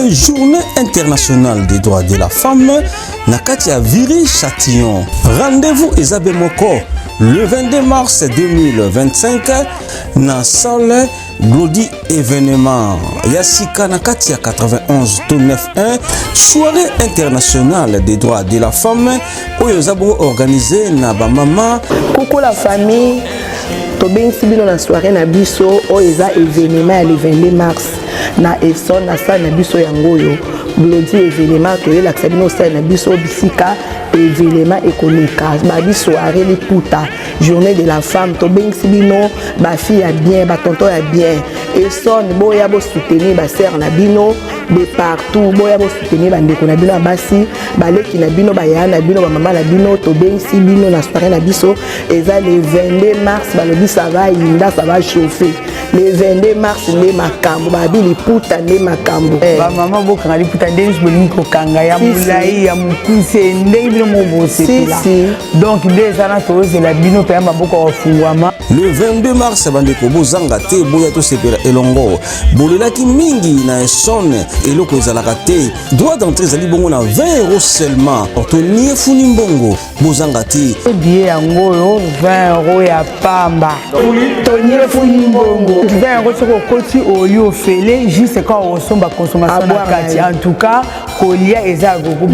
Journée internationale des droits de la femme Nakati à Viry-Châtillon. Rendez-vous Ezabe Moko le 22 mars 2025 na salle Glody événement Yassika Nakati à 91-91 soirée internationale des droits de la femme Oyozabo organisé na ba mama coucou la famille Tobeng Sibino na soirée na biso Oyeza événement le 22 mars na Esson na salle na biso yangoyo Glody événement que la sabino salle na biso bisika événement économique ba soirée les puta journée de la femme Tobeng Sibino ba fille a bien ba tonton a bien Esson boya bo soutenir ba sœur na bino de partout boya bo soutenir ba ndeko na bino basi ba leki na bino ba ya na bino ba mama na bino Tobeng Sibino na soirée na biso eza le 22 mars ba lobi ça va inda ça va chauffer le 22 mars ne makambo ba bi li puta ne makambo ba mama bo kanga li puta ndenge bolingi ko kanga ya mulai ya mukuse ndenge bino mo bose là donc des ana toze la bino pe maboko ofungwama le 22 mars bandeko bozanga te boya to sepela elongo bolelaki mingi na Esson eloko ezalaka te droit d'entrée ezali bongo na 20 € seulement tonier funi mbongo bozanga te billet yango 20 € ya pamba tonier funi mbongo 20 € soko koti oyo fele juste quand on somba consommation na kati en tout cas kolia eza gogo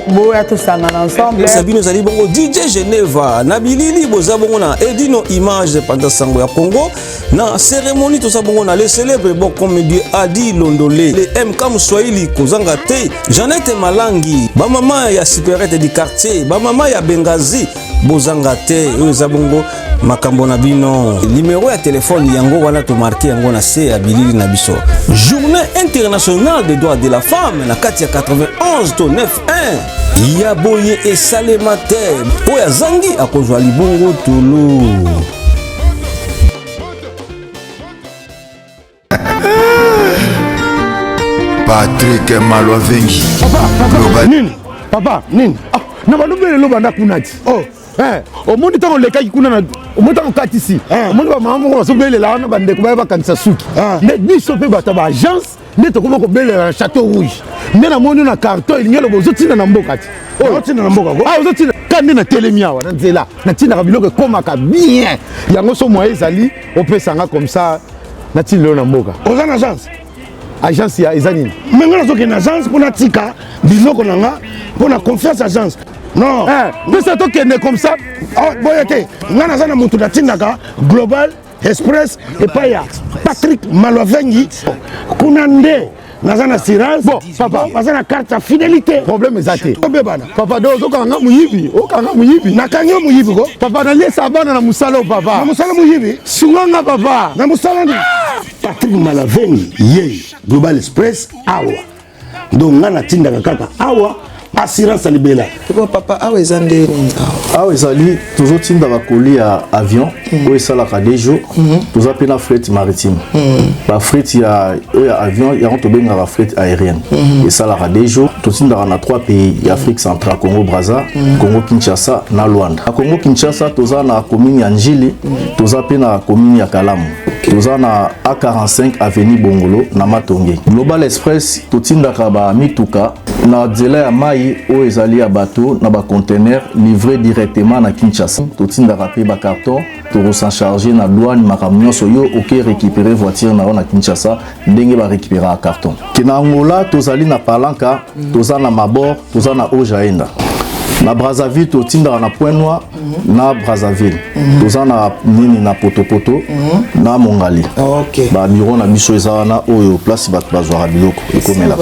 boya to sangana ensemble Sabino zali bongo DJ Geneva na bilili boza bongo na Edino Image pendant sango ya Congo na cérémonie to sa bongo na le célèbre bon comédien Adi Londolé le MK Mswahili kozanga te Jeannette Malangi ba mama ya Superette du quartier ba mama ya Bengazi bozanga te oza bongo makambo na bino numéro ya téléphone yango wana to marqué yango na se ya bilili na biso journée internationale des droits de la femme na kati ya 91-91 ya boye esalema te po ya zangi akozwa libongo tolo Patrick Malwavengi Papa nini na balobele lo banda kunati au monde tant on les kai kuna na au monde tant katisi au monde ba mama ko sobele la na bande ko ba kanisa suki mais biso pe bata ba agence ne to ko bele na château rouge mais na moni na carton il ngelo bozo tina na mbokati tina na mboko ozo tina kandi na telemiawa na nzela na tina ka biloko komaka bien yango so mo ezali opesanga comme ça na tina na mboka oza na agence ya ezanini menga zo ke na agence pour na tika biloko nanga pour na confiance agence non mais ça to kende comme ça boyete ngana zana mutu na tindaka Global Express et paya Patrick Malwavengi kuna nde nazana assurance bon papa nazana carte ya fidélité problème ezate obebana papa do zo kanga muyibi okanga muyibi nakangi muyibi ko papa na lesa bana na musala papa na musala muyibi sunganga papa na musala ndi Patrick Malwavengi ye Global Express awa donc ngana tindaka kaka awa assurance libela papa awa ezande awa ezali toujours tinda bakoli ya avion oyo esalaka des jours toza pe na fret maritime ba fret ya avion yango tobengaka fret aérienne esalaka des jours totindaka na 3 pays ya Afrique centrale Congo Brazza Congo Kinshasa na Luanda na Congo Kinshasa toza na commune ya Njili toza pe na commune ya Kalamu toza na A45 avenue Bongolo na Matonge Global Express totindaka ba mituka na nzela ya mai oyo ezali ya bateau na ba conteneur livré directement na Kinshasa totindaka pe ba carton to s'en charger na douane makambo nyonso yo oke récupérer voiture na na Kinshasa ndenge ba récupérer carton kina Angola tozali na Palanca toza na Mabor toza na Ojaenda na Brazzaville totindaka na Point Noir na Brazzaville toza na nini na Potopoto na Mongali ba biro na biso eza na oyo place bato bazwaka biloko ekomela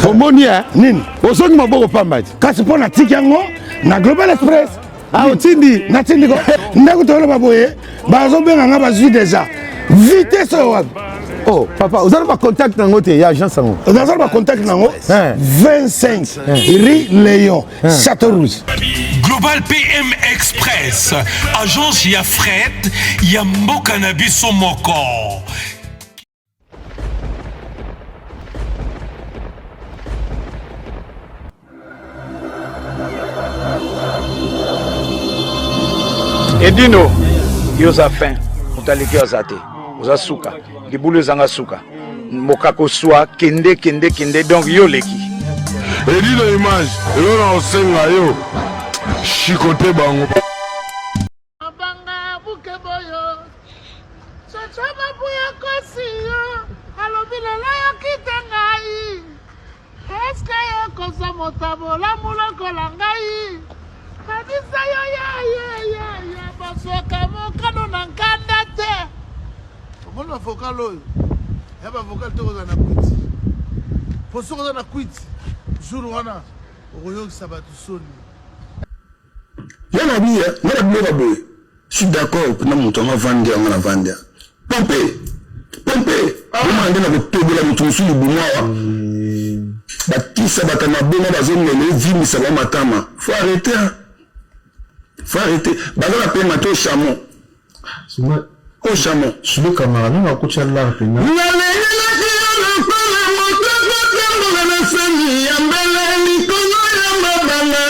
omoni nini osongi maboko pambati kasi pona tiki yango na Global Express otindi na tindi ko ndako tolo baboye bazo benga nga bazwi déjà vitesse wapi oh papa vous avez pas contact nango te ya agence nango vous avez pas contact nango 25 rue Léon Château Rouge Global PM Express agence ya fret ya mboka na biso moko Edino yoza fin mutaliki azate oza suka libulu ezanga suka mokako swa kende donc yo leki elilo image elo na osenga yo chikote bango abanga buke boyo chachama buya kosi yo alobi lelo yo kite ngai eske yo kosa motabola mulokola ngai kanisa yo ya basoka mokano na nkanda te omona vocal oyo ya bavocal te koza na kwiti po soki oza na kwiti jour wana okoyokisa bato soni yana biya ngara biloka boye je suis d'accord na moto anga vandi anga na vandi pompe omande na kotobola moto mosusu libumu awa bakisa bato na bongo bazomela evimisa bamatama faut arrêter baza na pema te ochamo ochamo sulu kamara nini akutia lar pena nalengelaki yo lokola moto kotambola na sani ya mbele likolo ya mabanga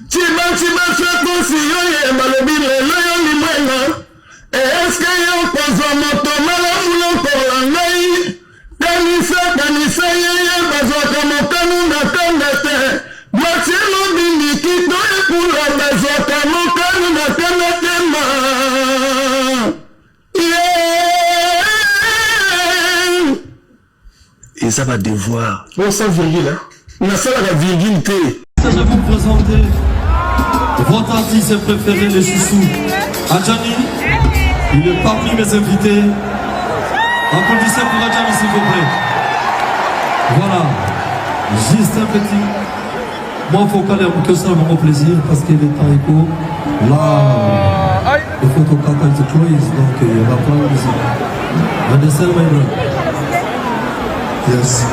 ciba sakosi yo ye balobi lelo yo limwenga eske yo kozwa moto malamu lokola ngai kanisa yeye bazwaka mokano na kanda te matie lobimiki to ekula bazwaka mokano na kanda te ma et ça va devoir sans virgule nasalaka virgule te. Je vais vous présenter votre artiste préféré, le chouchou Adjani. Il est parmi mes invités. Applaudissez pour Adjani s'il vous plaît. Voilà, juste un petit moi vocal que ça vraiment plaisir parce qu'il est temps écho. Là, il faut qu'on carte the choice donc il va prendre la musique. Understand my brother? Yes.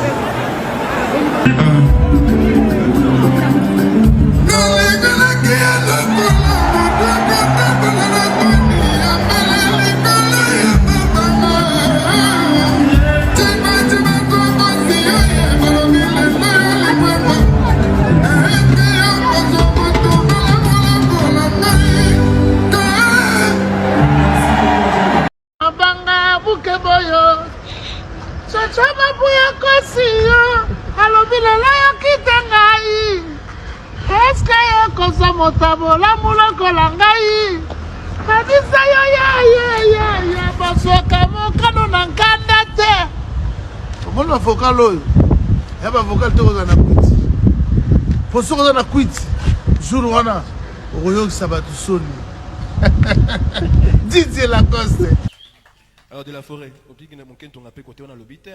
chama buya kosi yo alobi lelo yo kite ngai eske yo kosa motabola mulokola ngai kanisa yo ya basoka mokano na nkanda te omona vocal oyo ya bavocal te koza na kwiti po soki oza na kwiti jour wana okoyokisa bato soni Didier Lacoste. Alors de la forêt, obligé mon kento ngapé côté on a l'obité.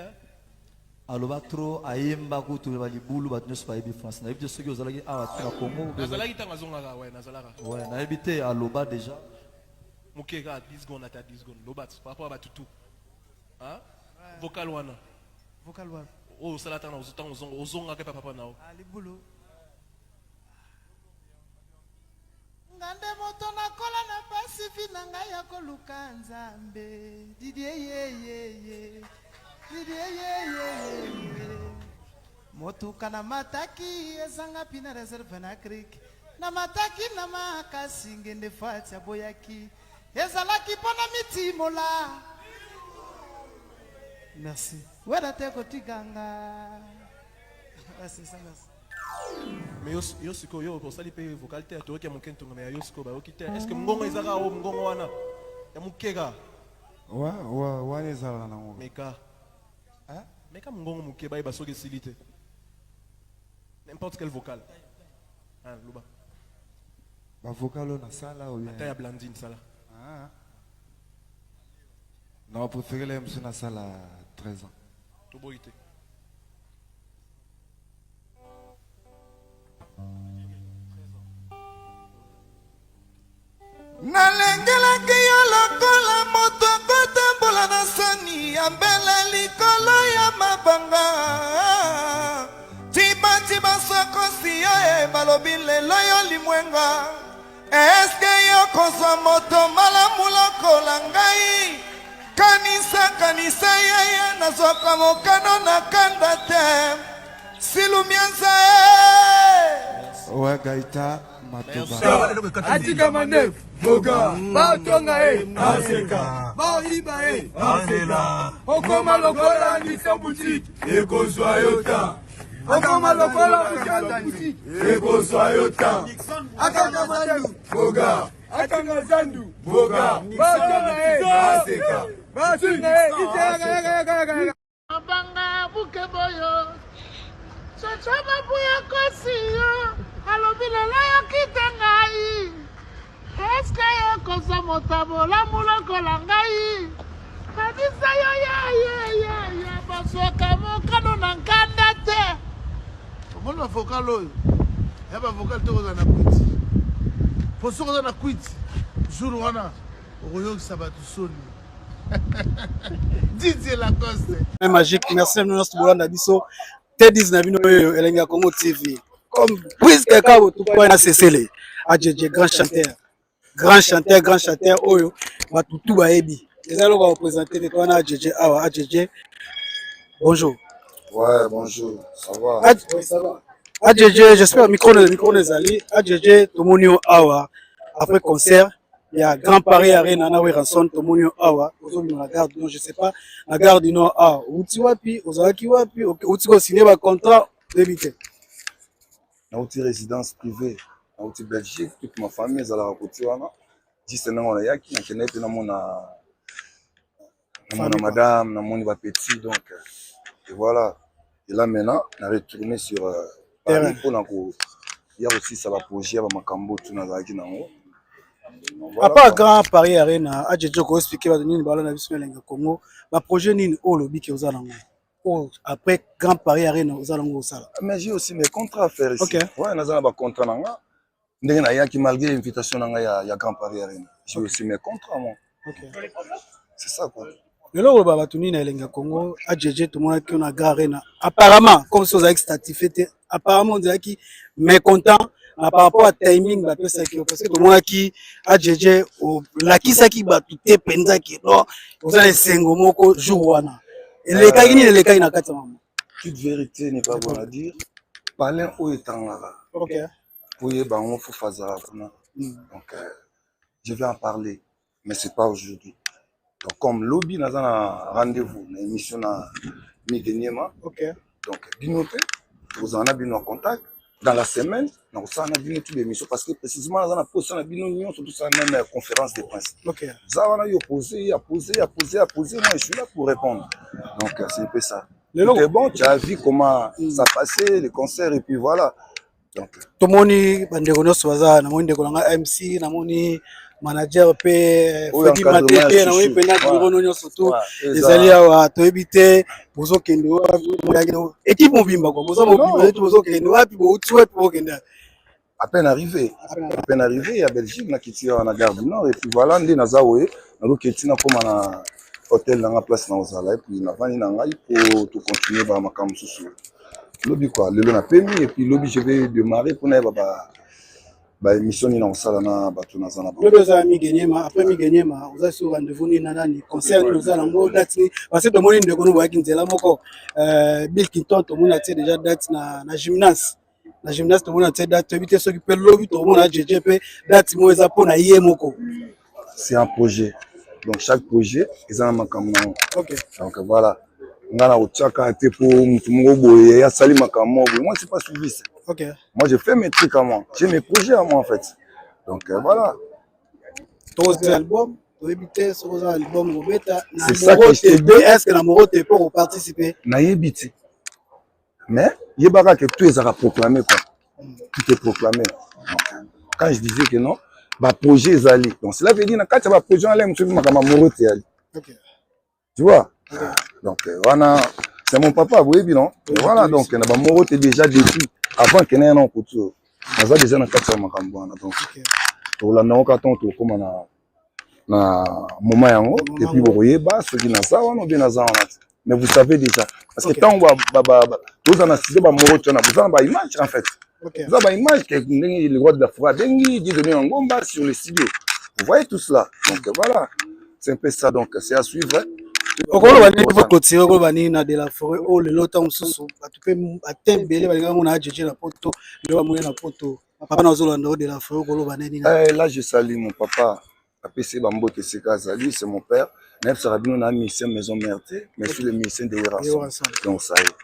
aloba trop ayemba kutu balibulu batnyos pa ebi France na ebi soki ozalaki awa tika Congo nazalaki tanga zonga ouais nazalaka ouais na ebi te aloba déjà mukeka 10 secondes ata 10 secondes loba par rapport à batutu hein vocal wana oh salata na ozonga ke papa nao libulu ngande moto na kola na pasifi na ngai ya koluka nzambe Didier ye motuka na mataki ezanga pina reserve na creek na mataki na makasi ngende fati ya boyaki ezalaki pona mitimola merci weda te kotiganga merci mais yo siko yo osali pe vocal te to ke mokento mais yo siko ba okite est-ce que ngongo ezaka o ngongo wana ya mukeka wa ezala na ngo meka hein meka ngongo mukeba iba soki silite n'importe quel vocal hein luba ba vocal na sala ou bien ata ya blandine sala non préféré les MC na sala 13 ans to boite nalengelaki yo lokola moto akotambola na sani ya mbele likolo ya mabanga tiba sokosi yo balobi lelo yo limwenga eske yo kozwa moto malamu lokola ngai kanisa yeye nazwaka mokano na kanda te silumianza Ouais, Gaïta, Matoba. Atika Manef, Boga, Batonga, Aseka, Bariba, Asela, Okoma Lokola, Nisa Boutique, Eko Soyota, Okoma Lokola, Nisa Boutique, Eko Soyota, Akanga Zandu, Boga, Akanga Zandu, Boga, Batonga, Aseka, Batonga, Abanga Bukeboyo, Chachama Buya Kosiyo, Alobila Yakita Ngai, Eska Yokosa Motabola Muloko Ngai, Kadisa ya Basoka Mokano Nankanda te. Comment vocal oyo? Yaba vocal to na kwiti. Poso na kwiti. Jour wana, oyo sabatu soni. Didier Lacoste. Magique, merci de nous Bolanda Biso. T10 na bino Elenga Congo TV. Comme puisque Kabo tout point na cessé Adjedje grand chanteur oyo batutu baebi. Les allo va représenter toi na Adjedje awa Adjedje. Bonjour. Ouais, bonjour. Ça va? Oui, ça va. Adjedje, j'espère micro les ali. Adjedje tomonio awa après concert. Il y a Grand Paris Arena, na ranson tomonio awa, aujourd'hui la gare du Nord, je sais pas, la gare du Nord a uti wapi, ozalaki wapi, uti ko signer ba contrat débité. Na uti résidence privée, na uti Belgique, toute ma famille ezala côté wana. Juste na ngona yaki na kenepe na mona madame, na moni ba petit donc et voilà. Et là maintenant, on a retourné sur Paris pour na ko il y a aussi ça va projet ba makambo tout na zaki nango. À part Grand Paris Arena, Adjedje ko expliquer ba nini bala na biso Elenga Congo, ba projet nini o lobi ke ozala ngo. Après Grand Paris Arena ozala ngo osala. Mais j'ai aussi mes contrats à faire ici. Okay. Ouais, nazala ba contrat nanga. Ndenge na yaki malgré l'invitation nanga ya Grand Paris Arena. J'ai aussi mes contrats moi. OK. C'est ça quoi. Le loro ba batuni na Elenga Congo, Adjedje tout monde qui na Grand Arena. Apparemment, comme ça avec statifité, apparemment on dirait qui mécontent par rapport à timing ba pesa ki parce que tout monde qui Adjedje la kisaki ba tuté penza ki no ozala sengo moko jour wana. Les cas ni les cas na kati mama. Toute vérité n'est pas bon à dire. Parler au étangara. OK. Pour y bango faut faire donc je vais en parler mais c'est pas aujourd'hui. Donc comme lobby n'a un rendez-vous une émission na Migeniema. OK. Donc binoté vous en avez en contact dans la semaine donc ça on a vu toutes les émissions parce que précisément dans la poste on a vu nous surtout ça même conférence de presse. OK. Ça on a eu posé moi je suis là pour répondre. Donc c'est un peu ça. C'est bon, tu as vu comment ça passait, les concerts, et puis voilà. Donc, tout le monde, bandeko soza, na moni ndeko nga MC, na moni manager pe, Fedi Matete, na moni pena ndeko nyo surtout. Ezali awa to ebite, bozo kende wa, équipe mobimba quoi, bozo mobimba, bozo kende wa, puis bozo wapi bokenda. À peine arrivé à Belgique, na kiti na gare du Nord, et puis voilà, ndi nazawe, na loketi na koma na hôtel dans la place na ozala et puis na vani na ngai pour tout continuer ba makam susu lobby quoi le na pemi et puis lobby je vais démarrer pour na ba émission ni na osala na bato na zana ba lobby za Migeniema après Migeniema oza sur rendez-vous ni na nani concert ni ozala ngo date ni parce que to moni ndeko no boyaki nzela moko Bill Clinton to moni atie déjà date na gymnase to moni atie date to bité soki pe lobby to moni Adjedje pe date mo eza pona yé moko c'est un projet. Donc chaque projet ils ont un makambo. OK. Donc voilà. Ngana ochaka te pour mutumo boye ya sali makambo. Moi c'est pas suivi ça. OK. Moi je fais mes trucs à moi. J'ai mes projets à moi en fait. Donc voilà. Ton album, tu sur album Robeta. C'est ça que je te dis. Est-ce que la Morote pour participer? Na yebiti. Mais yebaka que tout est proclamé quoi. Tout est proclamé. Donc, quand je disais que non ba projet ezali donc cela veut dire na kati ba projet ala mtu makama morote ali. OK. Tu vois? Donc voilà, c'est mon papa boyebi non. Voilà donc na ba morote déjà depuis avant que na non kutu. Naza déjà na kati makambo na donc. To la na okaton to koma na moment yango et puis boyeba ce qui na ça on bien na ça mais vous savez déjà parce que tant tous en assisté ba morote na vous en ba image en fait. Okay. Vous avez une image qui est le roi de la foi, dit donner un gomba sur le studio. Vous voyez tout cela. Donc voilà, c'est un peu ça. Donc c'est à suivre. okoloba nini po clôturer okoloba nini na de la forêt o lelo ntango mosusu bato mpe atembele balinga mona ajeje na poto lelo bamoye na poto papa na ozolanda o de la forêt okoloba nini là je salue mon papa apesi bambote esika azali c'est mon père nayebisaka bino na musicien maison mère te mais je suis le musicien de Yerasson donc ça y est.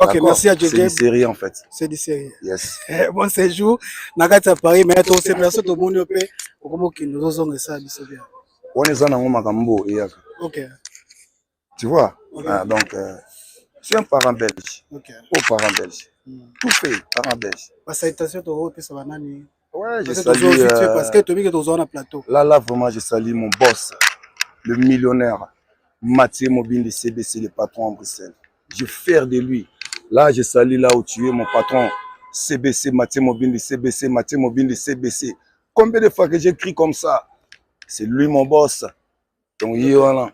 Ok, merci à Djedje. C'est une série en fait. C'est une série. Yes. Bon séjour. Nakati à Paris, mais toi c'est personne au monde pe. Comment qui nous osons ça biso bien. On est en ngoma kambo eyaka. Ok. Tu vois? Ah, donc c'est un parent belge. Ok. Au parent belge. Tout fait parent belge. Bah salutation to pe ça banani. Ouais, je salue parce que tu vis que tu es plateau. Là vraiment je salue mon boss, le millionnaire Mathieu Mobindi CBC, le patron en Bruxelles. Je suis fier de lui. Là, je salue là où tu es, mon patron. CBC, Mathieu Mobindi, CBC, Mathieu Mobindi, CBC. Combien de fois que j'écris comme ça? C'est lui mon boss. Donc, voilà.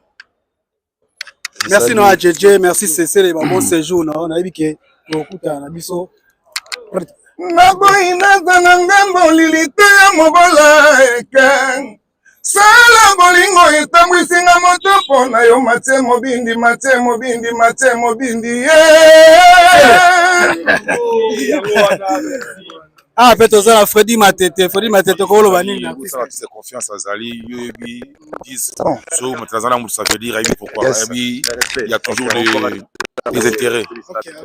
Merci, Noah Djedje. Merci, c'est le bon séjour. On a vu que on a vu ça. Sala bolingo etambwisinga moto pona yo Mathieu Mobindi, Mathieu Mobindi, Mathieu Mobindi. Ah, peut-être aux la Freddy Matete kolo bani. C'est confiance à Zali, Yobi, 10. So, Matazana Moussa veut dire pourquoi. Il y a toujours des intérêts.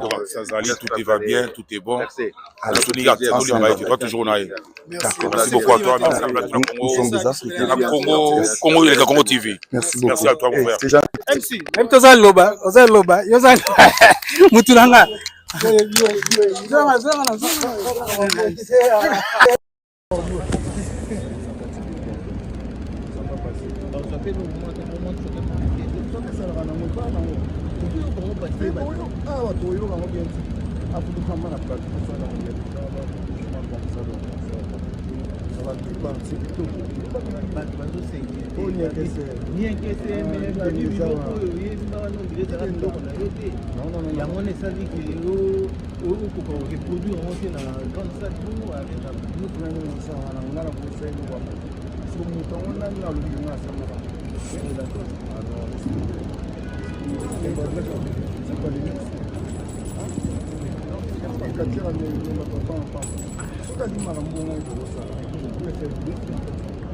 Donc, Zali, tout va bien, tout est bon. Tu vas toujours naïf. Merci beaucoup à toi. Congo, il est Congo TV. Merci à toi, mon frère. MC, même toi, Loba, Yozan, Moutulanga.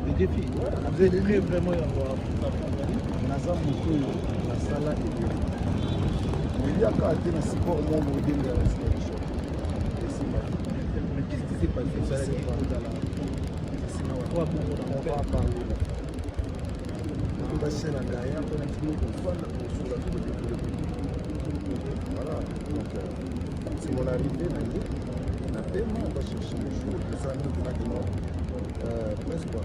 Les défis, vous êtes très vraiment Naza Moko, la Sala et il y a qu'à atteindre un support au monde où il y a la situation. Mais qu'est-ce qui s'est passé? Ça s'est passé on va parler. On va chercher la derrière, on a dit qu'on va sur la tour de voilà, donc c'est mon arrivée, on a paiement, on va chercher les jours, ça nous a dit presque quoi.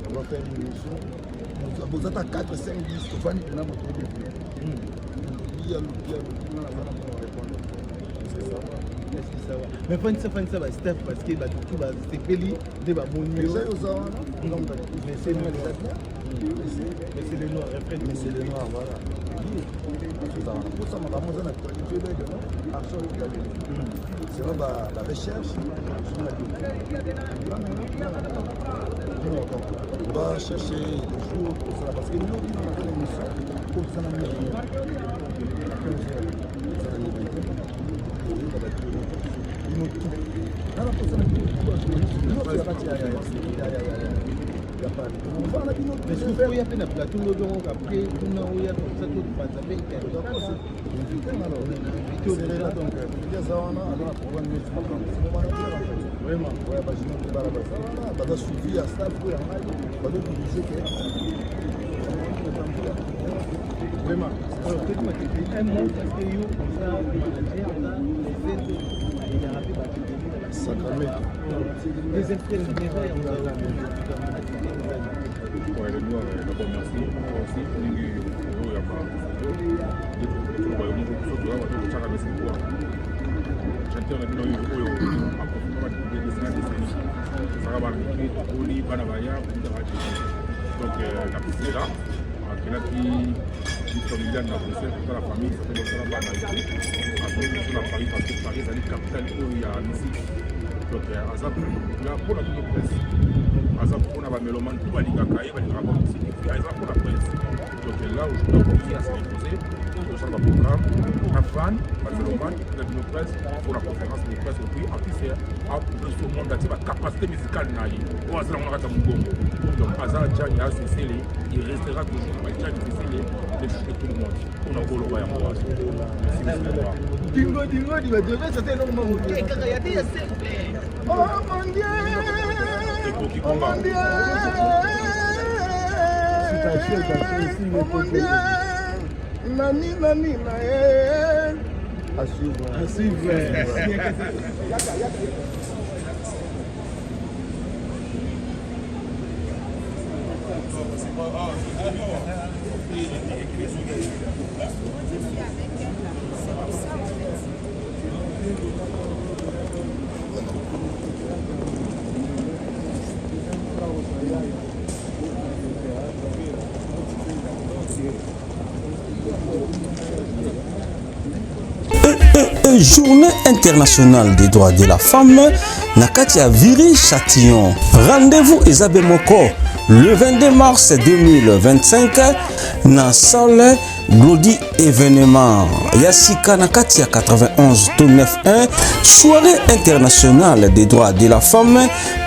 On va faire une émission. Vous êtes à 4, 5, 10, vous allez faire notre téléphone. Il y a le on va répondre. C'est ça. Est-ce que ça va? Mais fin ça va Steph parce que tout va c'est peli de ba mon niveau. Mais c'est nous mais c'est le noir refrain mais c'est le noir voilà. Pour ça on va manger notre actualité de action c'est la recherche on va chercher des jours pour ça parce que nous on a fait l'émission pour ça on donc aza mpona tuno presse aza mpona bamélomane tout balingaka ye balingaka bamusiki aza mpona presse donc là où je dois continuer à se reposer osala baprogramme na fan bamélomane na tuno presse pour la conférence de presse et puis en plus biso monde atie bacapacité musicale na ye oyo aza nango na kati ya mobongo donc aza jani asesele il restera toujours bajani sesele de tout le monde mpona koloba yango wazo Dingo, tu vas devoir ça c'est normal. Oh mon Dieu, oh mon Dieu, oh mon Dieu, nani, à suivre. Journée internationale des droits de la femme, Nakatia Viri Châtillon. Rendez-vous Esabe Moko le 22 mars 2025 na salle Glody événement. Yassika Nakatia 91 91 soirée internationale des droits de la femme.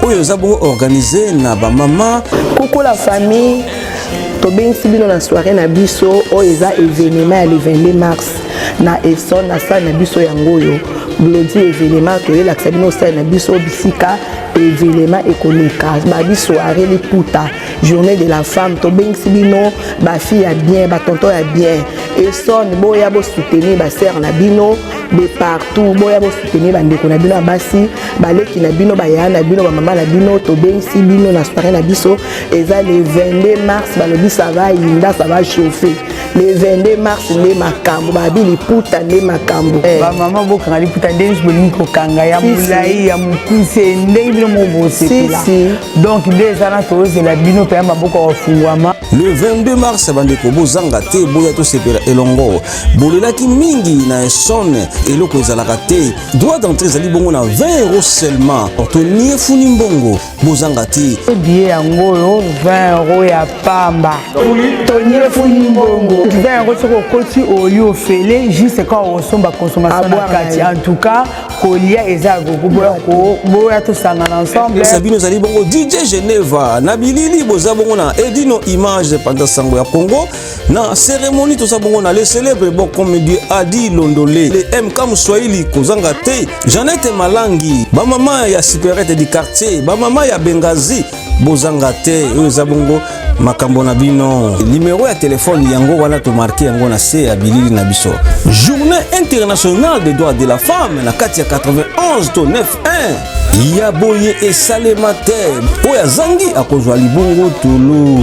Oyozabo organisé na ba mama. Coucou la famille. Tobengisi bino na soirée na biso oeza événement le 22 mars. Na eson na salle na biso yangoyo Glody événement toyelakisa bino salle na biso bisika événement économique babi soirée les puta journée de la femme tobengisi bino ba fille ya bien ba tonton ya bien eson boya bo soutenir ba sœur na bino de partout boya bo soutenir ba ndeko na bino basi baleki na bino ba ya na bino ba mama na bino tobengisi bino na soirée na biso eza le 22 mars balobi ça va yinda ça va chauffer le 22 mars ne makambo babi liputa ne makambo ba mama bokanga liputa ndenge bolingi kokanga ya mulai ya mukuse ndenge bino mobosepela donc déjà na tozela bino pe maboko ofungwama le 22 mars bandeko bozanga te boya to sepela elongo bolelaki mingi na esone eloko ezalaka te droit d'entrée ezali bongo na 20 € seulement ortonie funi mbongo bozanga te billet yango 20 € ya pamba tonie funi mbongo 20 € soko koti oyo ofele juste quand osomba consommation na kati en tout cas kolia eza gogo boya to sangana ensemble sabino ezali bongo DJ Geneva na bilili boza bongo na Edino Image pendant sango ya Congo na cérémonie to sabongo na le célèbre bon comédien Adi Londolé le MK Mswahili kozanga te Jeannette Malangi ba mama ya Superette du quartier ba mama ya Bengazi bozanga te eza bongo makambo na bino numéro ya téléphone yango wana to marqué yango na se ya bilili na biso journée internationale des droits de la femme na kati ya 91 to 91 ya boye esalema te oya zangi akozwa libongo tulu